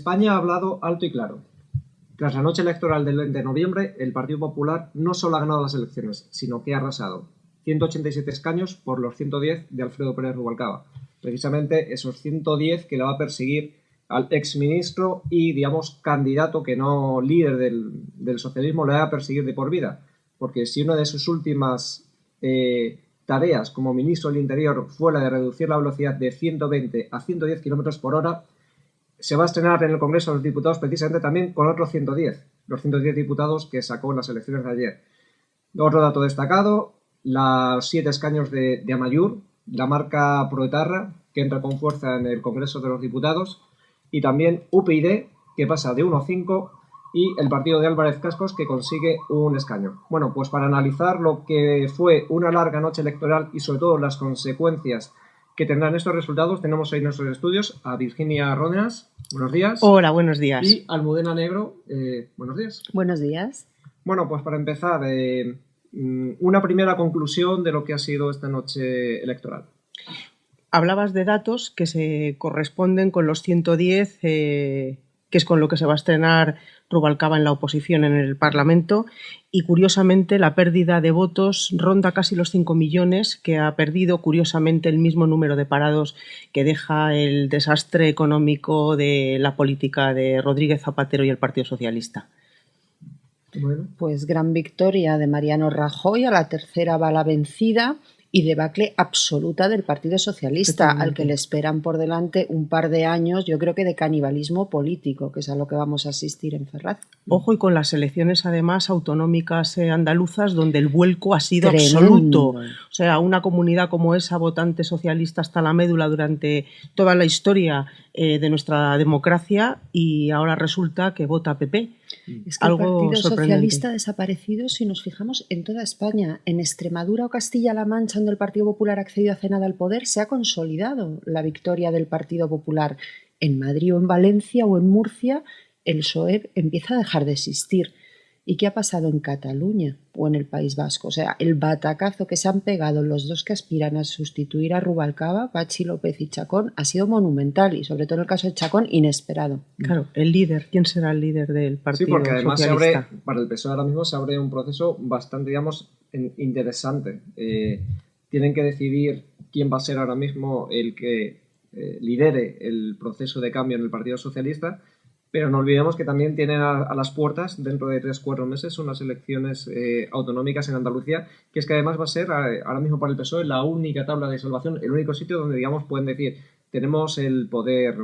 España ha hablado alto y claro. Tras la noche electoral del 20 de noviembre, el Partido Popular no solo ha ganado las elecciones, sino que ha arrasado. 187 escaños por los 110 de Alfredo Pérez Rubalcaba. Precisamente esos 110 que le va a perseguir al exministro y, digamos, candidato que no líder del socialismo, le va a perseguir de por vida. Porque si una de sus últimas tareas como ministro del Interior fue la de reducir la velocidad de 120 a 110 km por hora, se va a estrenar en el Congreso de los Diputados precisamente también con otros 110, los 110 diputados que sacó en las elecciones de ayer. Otro dato destacado, los 7 escaños de Amaiur, la marca proetarra, que entra con fuerza en el Congreso de los Diputados, y también UPyD, que pasa de 1 a 5, y el partido de Álvarez Cascos, que consigue un escaño. Bueno, pues para analizar lo que fue una larga noche electoral y sobre todo las consecuencias que tendrán estos resultados, tenemos hoy en nuestros estudios a Virginia Ródenas. Buenos días. Hola, buenos días. Y Almudena Negro. Buenos días. Buenos días. Bueno, pues para empezar, una primera conclusión de lo que ha sido esta noche electoral. Hablabas de datos que se corresponden con los 110, que es con lo que se va a estrenar Rubalcaba en la oposición en el Parlamento, y curiosamente la pérdida de votos ronda casi los 5 millones, que ha perdido curiosamente el mismo número de parados que deja el desastre económico de la política de Rodríguez Zapatero y el Partido Socialista. Bueno, pues gran victoria de Mariano Rajoy, a la tercera va la vencida, y debacle absoluta del Partido Socialista, al que le esperan por delante un par de años, yo creo que de canibalismo político, que es a lo que vamos a asistir en Ferraz. Ojo, y con las elecciones además autonómicas andaluzas, donde el vuelco ha sido tremendo, absoluto. O sea, una comunidad como esa, votante socialista hasta la médula durante toda la historia de nuestra democracia, y ahora resulta que vota PP. Es que algo el Partido Socialista ha desaparecido si nos fijamos en toda España. En Extremadura o Castilla-La Mancha, donde el Partido Popular ha accedido hace nada al poder, se ha consolidado la victoria del Partido Popular. En Madrid o en Valencia o en Murcia, el PSOE empieza a dejar de existir. ¿Y qué ha pasado en Cataluña o en el País Vasco? O sea, el batacazo que se han pegado los dos que aspiran a sustituir a Rubalcaba, Patxi López y Chacón, ha sido monumental, y sobre todo en el caso de Chacón, inesperado. Claro, el líder, ¿quién será el líder del Partido Socialista? Sí, porque además se abre, para el PSOE ahora mismo se abre un proceso bastante, digamos, interesante. Tienen que decidir quién va a ser ahora mismo el que lidere el proceso de cambio en el Partido Socialista. Pero no olvidemos que también tienen a las puertas, dentro de 3-4 meses, unas elecciones autonómicas en Andalucía, que es que además va a ser, ahora mismo para el PSOE, la única tabla de salvación, el único sitio donde, digamos, pueden decir, tenemos el poder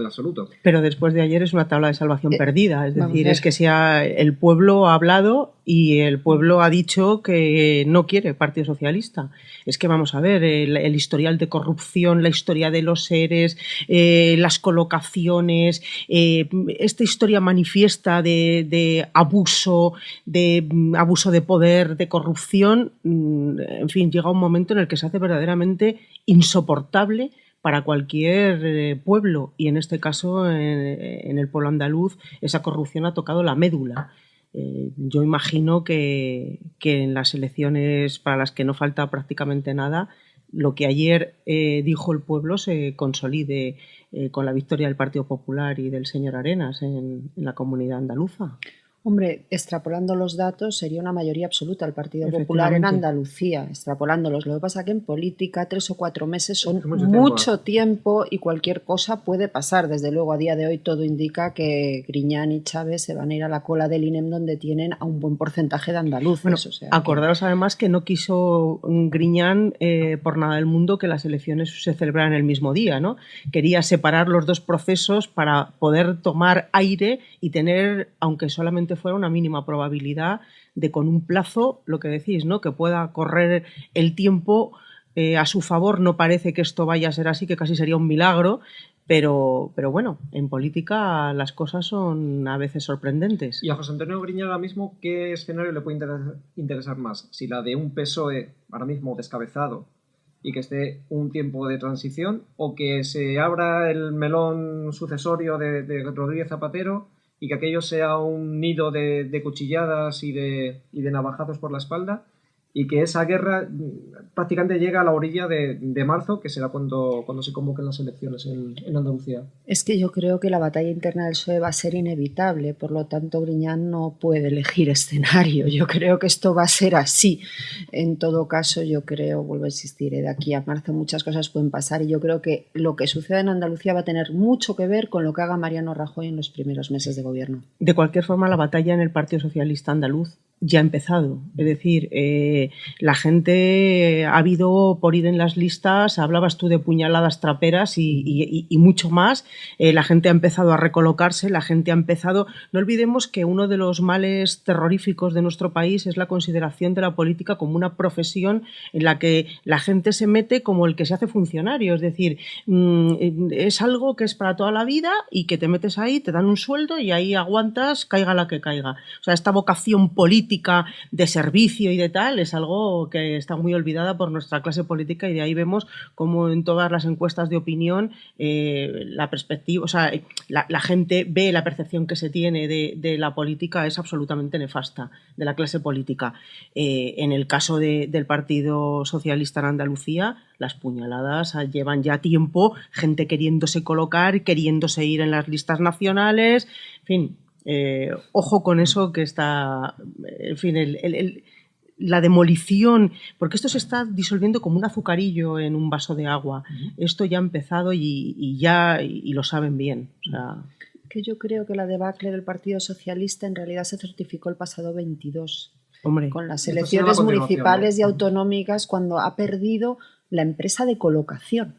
absoluto. Pero después de ayer es una tabla de salvación perdida, es decir, es que el pueblo ha hablado y el pueblo ha dicho que no quiere Partido Socialista. Es que vamos a ver, el historial de corrupción, la historia de los seres, las colocaciones, esta historia manifiesta de abuso de poder, de corrupción, en fin, llega un momento en el que se hace verdaderamente insoportable para cualquier pueblo, y en este caso, en el pueblo andaluz, esa corrupción ha tocado la médula. Yo imagino que en las elecciones para las que no falta prácticamente nada, lo que ayer dijo el pueblo se consolide con la victoria del Partido Popular y del señor Arenas en la comunidad andaluza. Hombre, extrapolando los datos, sería una mayoría absoluta el Partido Popular en Andalucía, extrapolándolos. Lo que pasa es que en política 3 o 4 meses son mucho tiempo, y cualquier cosa puede pasar. Desde luego, a día de hoy todo indica que Griñán y Chávez se van a ir a la cola del INEM, donde tienen a un buen porcentaje de andaluces. Bueno, o sea, acordaros además que no quiso Griñán por nada del mundo que las elecciones se celebraran el mismo día, ¿no? Quería separar los dos procesos para poder tomar aire y tener, aunque solamente fuera una mínima probabilidad de, con un plazo, lo que decís, ¿no?, que pueda correr el tiempo a su favor. No parece que esto vaya a ser así, que casi sería un milagro, pero bueno, en política las cosas son a veces sorprendentes. Y a José Antonio Griñán ahora mismo, ¿qué escenario le puede interesar más? Si la de un PSOE ahora mismo descabezado y que esté un tiempo de transición, o que se abra el melón sucesorio de Rodríguez Zapatero y que aquello sea un nido de cuchilladas y de navajazos por la espalda, y que esa guerra prácticamente llega a la orilla de marzo, que será cuando se convoquen las elecciones en Andalucía. Es que yo creo que la batalla interna del PSOE va a ser inevitable, por lo tanto Griñán no puede elegir escenario. Yo creo que esto va a ser así. En todo caso, yo creo, vuelvo a insistir, de aquí a marzo muchas cosas pueden pasar y yo creo que lo que suceda en Andalucía va a tener mucho que ver con lo que haga Mariano Rajoy en los primeros meses de gobierno. De cualquier forma, la batalla en el Partido Socialista Andaluz ya ha empezado. Es decir, la gente ha habido por ir en las listas, hablabas tú de puñaladas traperas y mucho más. La gente ha empezado a recolocarse, la gente ha empezado... No olvidemos que uno de los males terroríficos de nuestro país es la consideración de la política como una profesión en la que la gente se mete como el que se hace funcionario. Es decir, es algo que es para toda la vida y que te metes ahí, te dan un sueldo y ahí aguantas, caiga la que caiga. O sea, esta vocación política de servicio y de tal es algo que está muy olvidada por nuestra clase política y de ahí vemos cómo en todas las encuestas de opinión la perspectiva, o sea, la gente ve la percepción que se tiene de la política es absolutamente nefasta, de la clase política. En el caso del Partido Socialista en Andalucía, las puñaladas llevan ya tiempo, gente queriéndose colocar, queriéndose ir en las listas nacionales, en fin. Ojo con eso que está, en fin, la demolición, porque esto se está disolviendo como un azucarillo en un vaso de agua. Esto ya ha empezado y lo saben bien. O sea, que yo creo que la debacle del Partido Socialista en realidad se certificó el pasado 22. Hombre, con las elecciones municipales y autonómicas, cuando ha perdido la empresa de colocación.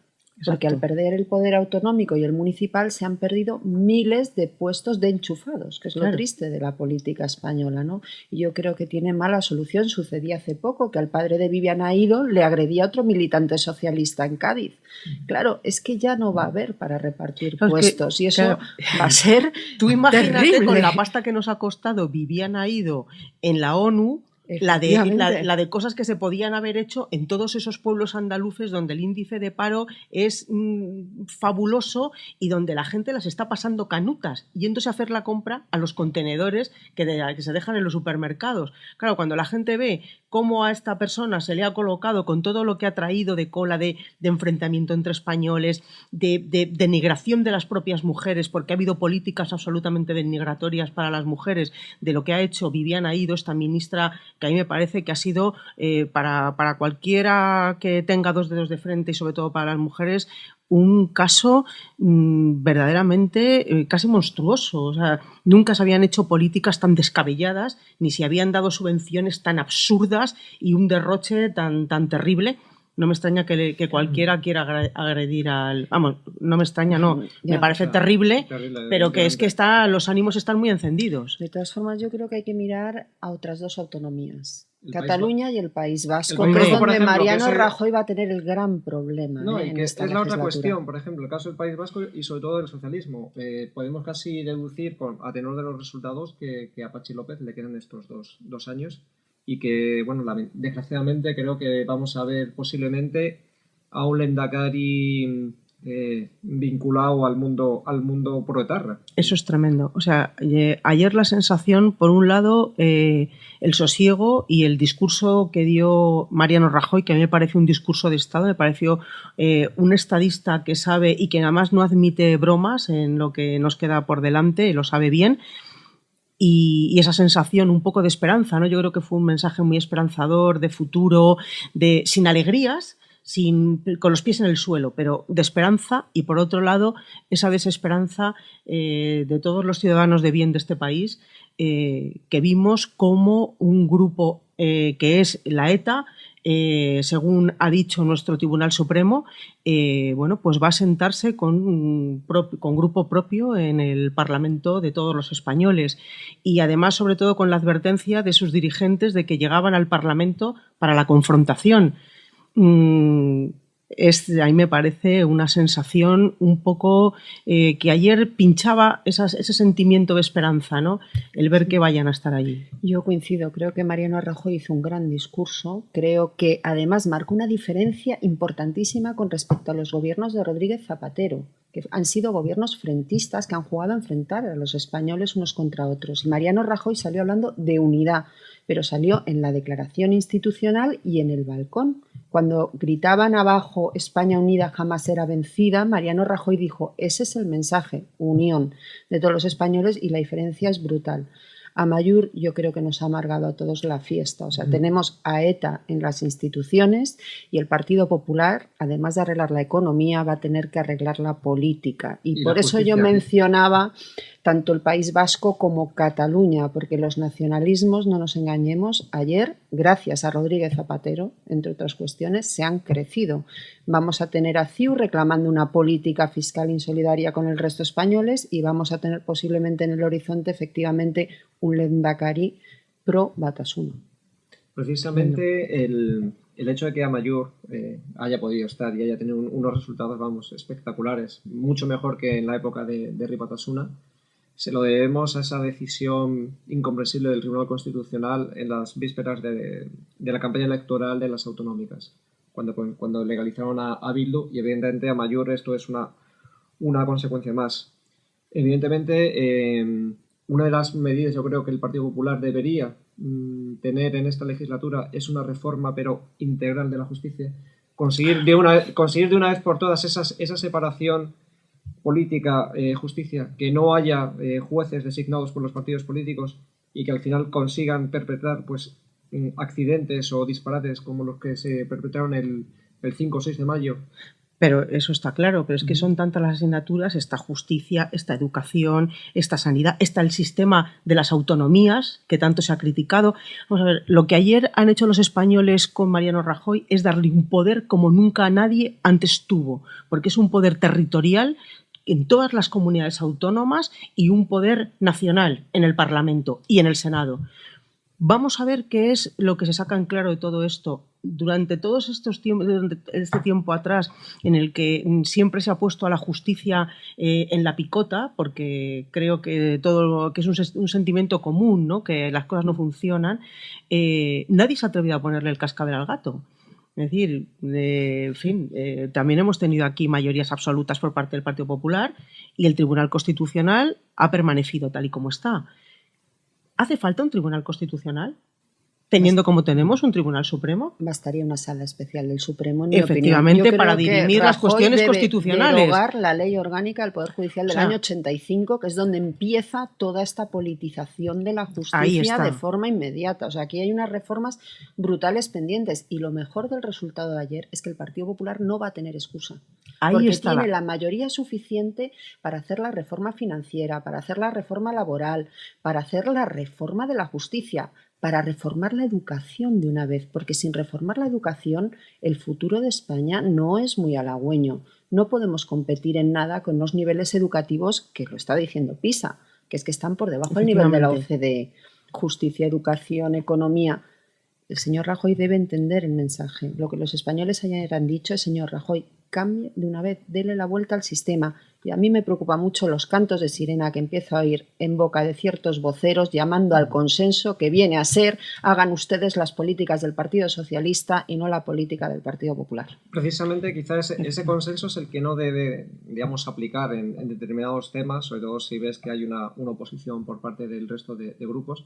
Porque al perder el poder autonómico y el municipal se han perdido miles de puestos de enchufados, que es lo triste de la política española, ¿no? Y yo creo que tiene mala solución. Sucedía hace poco que al padre de Vivian Aído le agredía a otro militante socialista en Cádiz. Claro, es que ya no va a haber para repartir puestos y eso va a ser Tú imagínate terrible. Con la pasta que nos ha costado Vivian Aído en la ONU, la de cosas que se podían haber hecho en todos esos pueblos andaluces donde el índice de paro es fabuloso y donde la gente las está pasando canutas, yéndose a hacer la compra a los contenedores que se dejan en los supermercados. Claro, cuando la gente ve cómo a esta persona se le ha colocado con todo lo que ha traído de cola de enfrentamiento entre españoles, de denigración de las propias mujeres, porque ha habido políticas absolutamente denigratorias para las mujeres, de lo que ha hecho Vivian Aído, esta ministra, que a mí me parece que ha sido para cualquiera que tenga dos dedos de frente y sobre todo para las mujeres un caso verdaderamente casi monstruoso. O sea, nunca se habían hecho políticas tan descabelladas ni se habían dado subvenciones tan absurdas y un derroche tan terrible. No me extraña que cualquiera quiera agredir al... Vamos, no me extraña, no. Me parece terrible, pero que es que los ánimos están muy encendidos. De todas formas, yo creo que hay que mirar a otras dos autonomías. Cataluña y el País Vasco, que es donde Mariano Rajoy va a tener el gran problema. No, y que es la otra cuestión, por ejemplo, el caso del País Vasco y sobre todo del socialismo. Podemos casi deducir, a tenor de los resultados, que a Patxi López le quedan estos dos años y que, bueno, desgraciadamente creo que vamos a ver posiblemente a un Lehendakari vinculado al mundo proetarra. Eso es tremendo. O sea, ayer la sensación, por un lado, el sosiego y el discurso que dio Mariano Rajoy, que a mí me parece un discurso de Estado, me pareció un estadista que sabe y que además no admite bromas en lo que nos queda por delante, lo sabe bien. Y esa sensación un poco de esperanza, ¿no? Yo creo que fue un mensaje muy esperanzador, de futuro, sin alegrías, con los pies en el suelo, pero de esperanza, y por otro lado esa desesperanza de todos los ciudadanos de bien de este país, que vimos como un grupo que es la ETA, según ha dicho nuestro Tribunal Supremo, bueno, pues va a sentarse con grupo propio en el Parlamento de todos los españoles y además, sobre todo, con la advertencia de sus dirigentes de que llegaban al Parlamento para la confrontación. A mí me parece una sensación un poco que ayer pinchaba ese sentimiento de esperanza, ¿no? El ver que vayan a estar allí. Yo coincido, creo que Mariano Rajoy hizo un gran discurso, creo que además marcó una diferencia importantísima con respecto a los gobiernos de Rodríguez Zapatero, que han sido gobiernos frentistas que han jugado a enfrentar a los españoles unos contra otros. Y Mariano Rajoy salió hablando de unidad. pero salió en la declaración institucional y en el balcón. Cuando gritaban abajo España unida jamás será vencida, Mariano Rajoy dijo, ese es el mensaje, unión de todos los españoles, y la diferencia es brutal. Amaiur yo creo que nos ha amargado a todos la fiesta. O sea, tenemos a ETA en las instituciones y el Partido Popular, además de arreglar la economía, va a tener que arreglar la política. Y por eso yo mencionaba tanto el País Vasco como Cataluña, porque los nacionalismos, no nos engañemos, ayer, gracias a Rodríguez Zapatero, entre otras cuestiones, se han crecido. Vamos a tener a CiU reclamando una política fiscal insolidaria con el resto de españoles y vamos a tener posiblemente en el horizonte efectivamente un Lehendakari pro Batasuna. Precisamente el hecho de que Amaiur haya podido estar y haya tenido unos resultados, vamos, espectaculares, mucho mejor que en la época de Herri Batasuna, se lo debemos a esa decisión incomprensible del Tribunal Constitucional en las vísperas de la campaña electoral de las autonómicas, cuando legalizaron a Bildu, y evidentemente a Amaiur esto es una consecuencia más. Evidentemente, una de las medidas yo creo que el Partido Popular debería tener en esta legislatura es una reforma pero integral de la justicia, conseguir de una vez por todas esa separación política, justicia, que no haya jueces designados por los partidos políticos y que al final consigan perpetrar pues accidentes o disparates como los que se perpetraron el 5 o 6 de mayo. Pero eso está claro, pero es que son tantas las asignaturas, esta justicia, esta educación, esta sanidad, está el sistema de las autonomías que tanto se ha criticado. Vamos a ver, lo que ayer han hecho los españoles con Mariano Rajoy es darle un poder como nunca nadie antes tuvo, porque es un poder territorial en todas las comunidades autónomas y un poder nacional en el Parlamento y en el Senado. Vamos a ver qué es lo que se saca en claro de todo esto. Durante todos estos tiempos, durante este tiempo atrás, en el que siempre se ha puesto a la justicia en la picota, porque creo que todo que es un sentimiento común, ¿no? Que las cosas no funcionan, nadie se ha atrevido a ponerle el cascabel al gato. Es decir, en fin, también hemos tenido aquí mayorías absolutas por parte del Partido Popular y el Tribunal Constitucional ha permanecido tal y como está. ¿Hace falta un Tribunal Constitucional? Teniendo como tenemos un Tribunal Supremo. Bastaría una sala especial del Supremo. Efectivamente, para dirimir las cuestiones constitucionales. Derogar la ley orgánica del Poder Judicial del año 85, que es donde empieza toda esta politización de la justicia de forma inmediata. O sea, aquí hay unas reformas brutales pendientes. Y lo mejor del resultado de ayer es que el Partido Popular no va a tener excusa. Porque tiene la mayoría suficiente para hacer la reforma financiera, para hacer la reforma laboral, para hacer la reforma de la justicia, para reformar la educación de una vez, porque sin reformar la educación el futuro de España no es muy halagüeño. No podemos competir en nada con los niveles educativos que lo está diciendo PISA, que es que están por debajo del nivel de la OCDE. Justicia, educación, economía. El señor Rajoy debe entender el mensaje. Lo que los españoles ayer han dicho es, señor Rajoy, cambie de una vez, dele la vuelta al sistema. Y a mí me preocupa mucho los cantos de sirena que empiezo a oír en boca de ciertos voceros llamando al consenso que viene a ser hagan ustedes las políticas del Partido Socialista y no la política del Partido Popular. Precisamente quizás ese consenso es el que no debe, digamos, aplicar en determinados temas, sobre todo si ves que hay una oposición por parte del resto de grupos,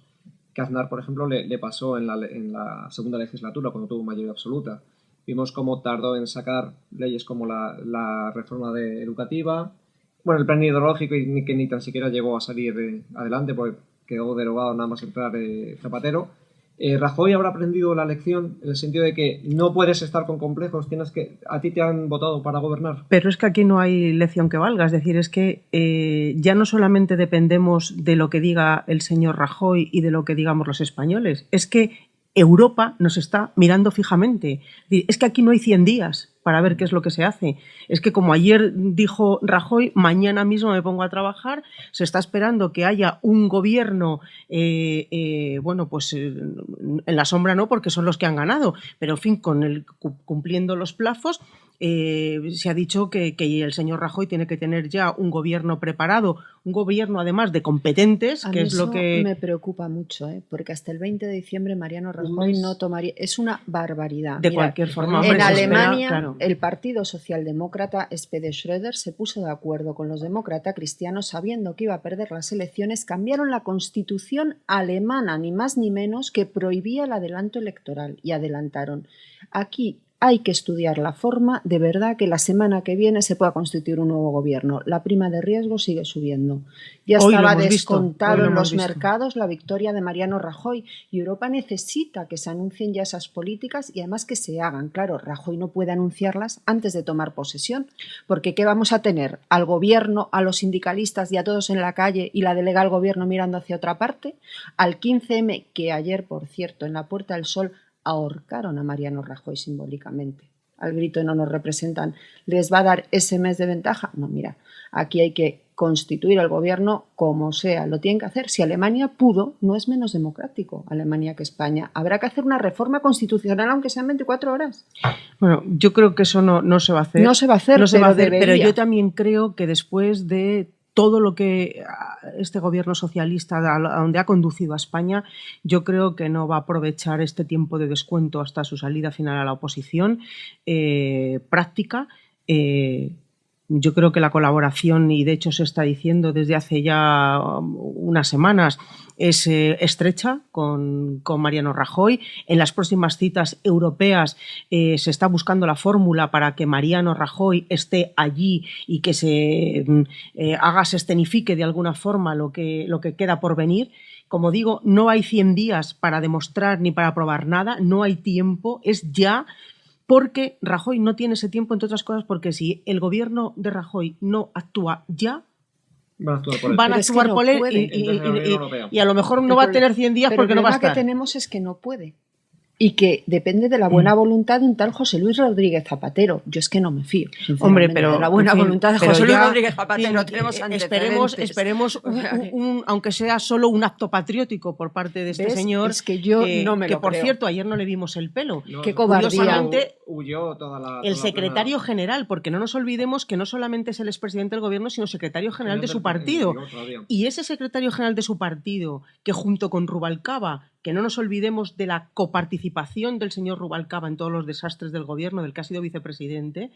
que a Aznar, por ejemplo, le pasó en la segunda legislatura cuando tuvo mayoría absoluta. Vimos cómo tardó en sacar leyes como la reforma educativa, bueno, el plan hidrológico, y que ni tan siquiera llegó a salir adelante porque quedó derogado nada más entrar Zapatero. Rajoy habrá aprendido la lección en el sentido de que no puedes estar con complejos, a ti te han votado para gobernar. Pero es que aquí no hay lección que valga, es decir, es que ya no solamente dependemos de lo que diga el señor Rajoy y de lo que digamos los españoles, es que Europa nos está mirando fijamente. Es que aquí no hay 100 días para ver qué es lo que se hace. Es que como ayer dijo Rajoy, mañana mismo me pongo a trabajar, se está esperando que haya un gobierno, bueno, pues en la sombra no, porque son los que han ganado, pero en fin, cumpliendo los plazos, se ha dicho que el señor Rajoy tiene que tener ya un gobierno preparado, un gobierno además de competentes, que es lo que... me preocupa mucho, porque hasta el 20 de diciembre Mariano Rajoy no tomaría... Es una barbaridad. De cualquier forma, en Alemania, el Partido Socialdemócrata SPD Schröder se puso de acuerdo con los demócratas cristianos, sabiendo que iba a perder las elecciones, cambiaron la constitución alemana, ni más ni menos, que prohibía el adelanto electoral, y adelantaron. Aquí hay que estudiar la forma de verdad que la semana que viene se pueda constituir un nuevo gobierno. La prima de riesgo sigue subiendo. Ya estaba descontado en los mercados la victoria de Mariano Rajoy, y Europa necesita que se anuncien ya esas políticas y además que se hagan. Claro, Rajoy no puede anunciarlas antes de tomar posesión, porque ¿qué vamos a tener? ¿Al gobierno, a los sindicalistas y a todos en la calle y la delega al gobierno mirando hacia otra parte? Al 15M, que ayer, por cierto, en la Puerta del Sol ahorcaron a Mariano Rajoy simbólicamente. Al grito de no nos representan, ¿les va a dar ese mes de ventaja? No, mira, aquí hay que constituir el gobierno como sea, lo tienen que hacer. Si Alemania pudo, no es menos democrático Alemania que España. Habrá que hacer una reforma constitucional, aunque sean 24 horas. Bueno, yo creo que eso no se va a hacer. No se va a hacer, pero yo también creo que después de todo lo que este gobierno socialista, a donde ha conducido a España, yo creo que no va a aprovechar este tiempo de descuento hasta su salida final a la oposición práctica. Yo creo que la colaboración, y de hecho se está diciendo desde hace ya unas semanas, es estrecha con Mariano Rajoy. En las próximas citas europeas se está buscando la fórmula para que Mariano Rajoy esté allí y que se se escenifique de alguna forma lo que queda por venir. Como digo, no hay 100 días para demostrar ni para probar nada, no hay tiempo, es ya. Porque Rajoy no tiene ese tiempo, entre otras cosas, porque si el gobierno de Rajoy no actúa ya, van a actuar por él y a lo mejor no va a tener 100 días porque no va a estar. El problema que tenemos es que no puede. Y que depende de la buena voluntad de un tal José Luis Rodríguez Zapatero. Yo es que no me fío. Hombre, pero de la buena voluntad de José Luis Rodríguez Zapatero tenemos esperemos aunque sea solo un acto patriótico por parte de este señor. Es que yo no me lo creo. Que por creo. Cierto, ayer no le vimos el pelo. No, qué cobardía. Huyó toda el secretario general, porque no nos olvidemos que no solamente es el expresidente del gobierno, sino secretario general de su partido. Y ese secretario general de su partido, que junto con Rubalcaba, que no nos olvidemos de la coparticipación del señor Rubalcaba en todos los desastres del gobierno, del que ha sido vicepresidente,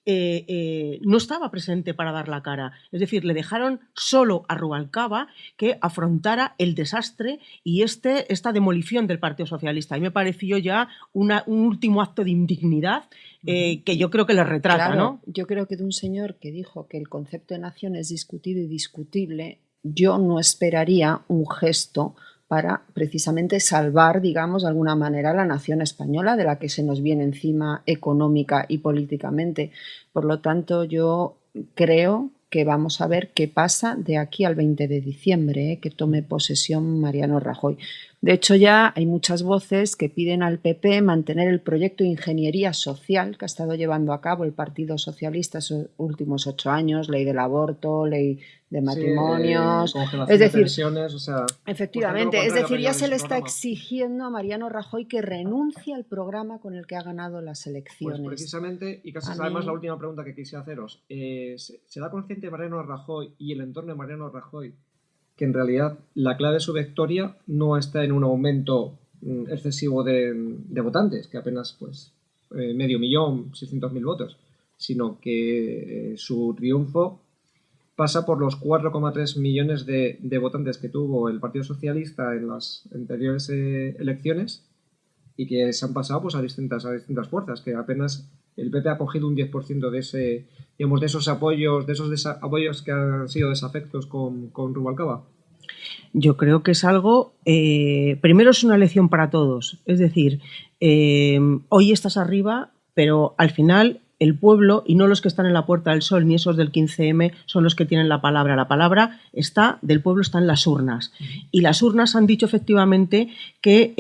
no estaba presente para dar la cara. Es decir, le dejaron solo a Rubalcaba que afrontara el desastre y esta demolición del Partido Socialista. Y me pareció ya un último acto de indignidad que yo creo que le retrata, claro, ¿no? Yo creo que de un señor que dijo que el concepto de nación es discutido y discutible, yo no esperaría un gesto para precisamente salvar, digamos, de alguna manera la nación española, de la que se nos viene encima económica y políticamente. Por lo tanto, yo creo que vamos a ver qué pasa de aquí al 20 de diciembre, que tome posesión Mariano Rajoy. De hecho, ya hay muchas voces que piden al PP mantener el proyecto de ingeniería social que ha estado llevando a cabo el Partido Socialista esos últimos 8 años, ley del aborto, ley de matrimonios, es decir, pensiones, o sea, efectivamente, es decir, ya se le está exigiendo a Mariano Rajoy que renuncie al programa con el que ha ganado las elecciones. Pues precisamente, y casi además la última pregunta que quisiera haceros, ¿se da consciente Mariano Rajoy y el entorno de Mariano Rajoy que en realidad la clave de su victoria no está en un aumento excesivo de votantes, que apenas pues 500.600.000 votos, sino que su triunfo pasa por los 4,3 millones de votantes que tuvo el Partido Socialista en las anteriores elecciones y que se han pasado pues a distintas fuerzas, que apenas el PP ha cogido un 10% de esos apoyos que han sido desafectos con Rubalcaba. Yo creo que es algo, primero es una lección para todos, es decir, hoy estás arriba, pero al final el pueblo, y no los que están en la Puerta del Sol ni esos del 15M, son los que tienen la palabra. La palabra del pueblo está en las urnas. Y las urnas han dicho efectivamente que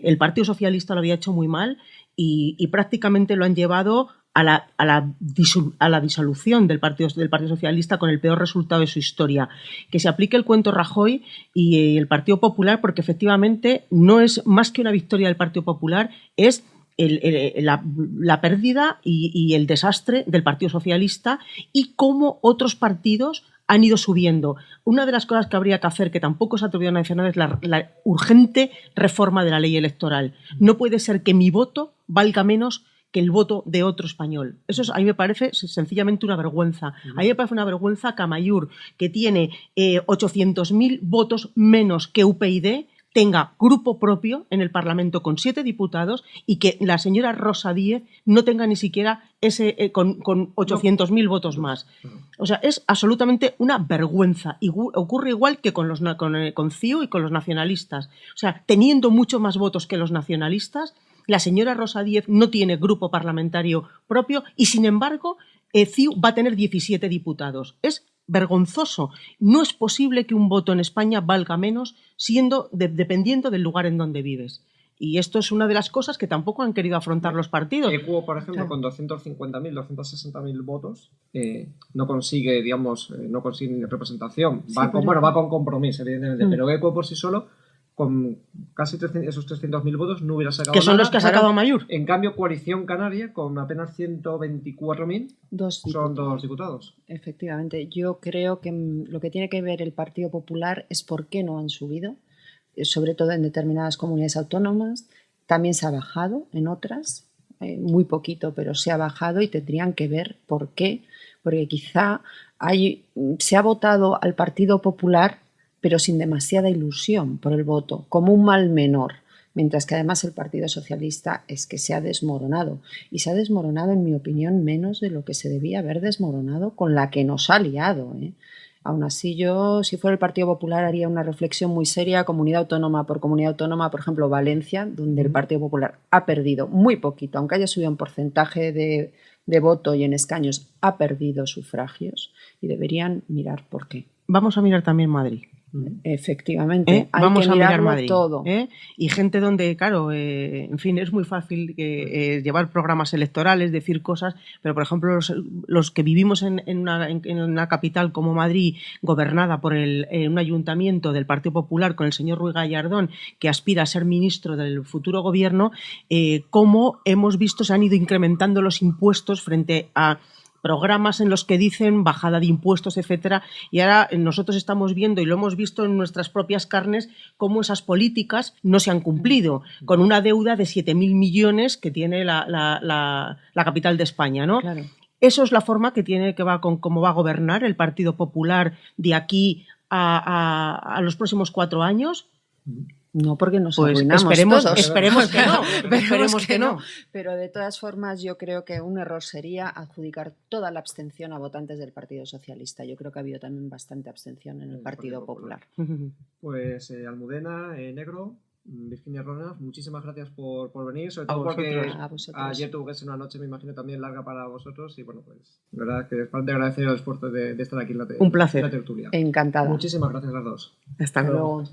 el Partido Socialista lo había hecho muy mal y prácticamente lo han llevado a la disolución del Partido Socialista con el peor resultado de su historia. Que se aplique el cuento Rajoy y el Partido Popular, porque efectivamente no es más que una victoria del Partido Popular, es la pérdida y el desastre del Partido Socialista y cómo otros partidos han ido subiendo. Una de las cosas que habría que hacer, que tampoco se ha atrevido a mencionar, es la urgente reforma de la ley electoral. No puede ser que mi voto valga menos que el voto de otro español. Eso a mí me parece sencillamente una vergüenza. A mí me parece una vergüenza que Amaiur, que tiene 800.000 votos menos que UPyD, tenga grupo propio en el Parlamento con 7 diputados y que la señora Rosa Díez no tenga ni siquiera con 800.000 votos más. O sea, es absolutamente una vergüenza. Y ocurre igual que con CiU y con los nacionalistas. O sea, teniendo mucho más votos que los nacionalistas, la señora Rosa Díez no tiene grupo parlamentario propio y, sin embargo, CiU va a tener 17 diputados. Es vergonzoso. No es posible que un voto en España valga menos dependiendo del lugar en donde vives. Y esto es una de las cosas que tampoco han querido afrontar los partidos. Equo, por ejemplo, con 250.000, 260.000 votos, no consigue, no consigue representación. Va con compromiso, evidentemente, pero Equo por sí solo, con casi esos 300.000 votos, no hubiera sacado que son nada. Los que ha sacado Amaiur. En cambio, Coalición Canaria, con apenas 124.000, son 2 diputados. Efectivamente. Yo creo que lo que tiene que ver el Partido Popular es por qué no han subido, sobre todo en determinadas comunidades autónomas. También se ha bajado en otras, muy poquito, pero se ha bajado y tendrían que ver por qué. Porque quizá se ha votado al Partido Popular pero sin demasiada ilusión por el voto, como un mal menor, mientras que además el Partido Socialista es que se ha desmoronado, y se ha desmoronado, en mi opinión, menos de lo que se debía haber desmoronado con la que nos ha liado. Aún así, yo, si fuera el Partido Popular, haría una reflexión muy seria, comunidad autónoma, por ejemplo, Valencia, donde el Partido Popular ha perdido muy poquito, aunque haya subido en porcentaje de voto y en escaños, ha perdido sufragios, y deberían mirar por qué. Vamos a mirar también Madrid. Efectivamente, hay vamos que a mirar Madrid, todo. Y gente donde, claro, en fin, es muy fácil llevar programas electorales, decir cosas, pero por ejemplo los que vivimos en una capital como Madrid, gobernada por un ayuntamiento del Partido Popular con el señor Ruiz Gallardón, que aspira a ser ministro del futuro gobierno, cómo hemos visto se han ido incrementando los impuestos frente a programas en los que dicen bajada de impuestos, etcétera, y ahora nosotros estamos viendo, y lo hemos visto en nuestras propias carnes, cómo esas políticas no se han cumplido, con una deuda de 7.000 millones que tiene la capital de España, ¿no? Claro. Eso es la forma cómo va a gobernar el Partido Popular de aquí a los próximos 4 años. No, porque nos arruinamos todos. Esperemos que no. Pero de todas formas, yo creo que un error sería adjudicar toda la abstención a votantes del Partido Socialista. Yo creo que ha habido también bastante abstención en el Partido Popular. Pues Almudena, Negro, Virginia Ronas, muchísimas gracias por venir, sobre todo porque ayer tuvo que ser una noche, me imagino, también larga para vosotros, y bueno, pues la verdad que es parte de agradecer el esfuerzo de estar aquí en la un placer. la tertulia. Encantada. Muchísimas gracias a las dos. Hasta luego.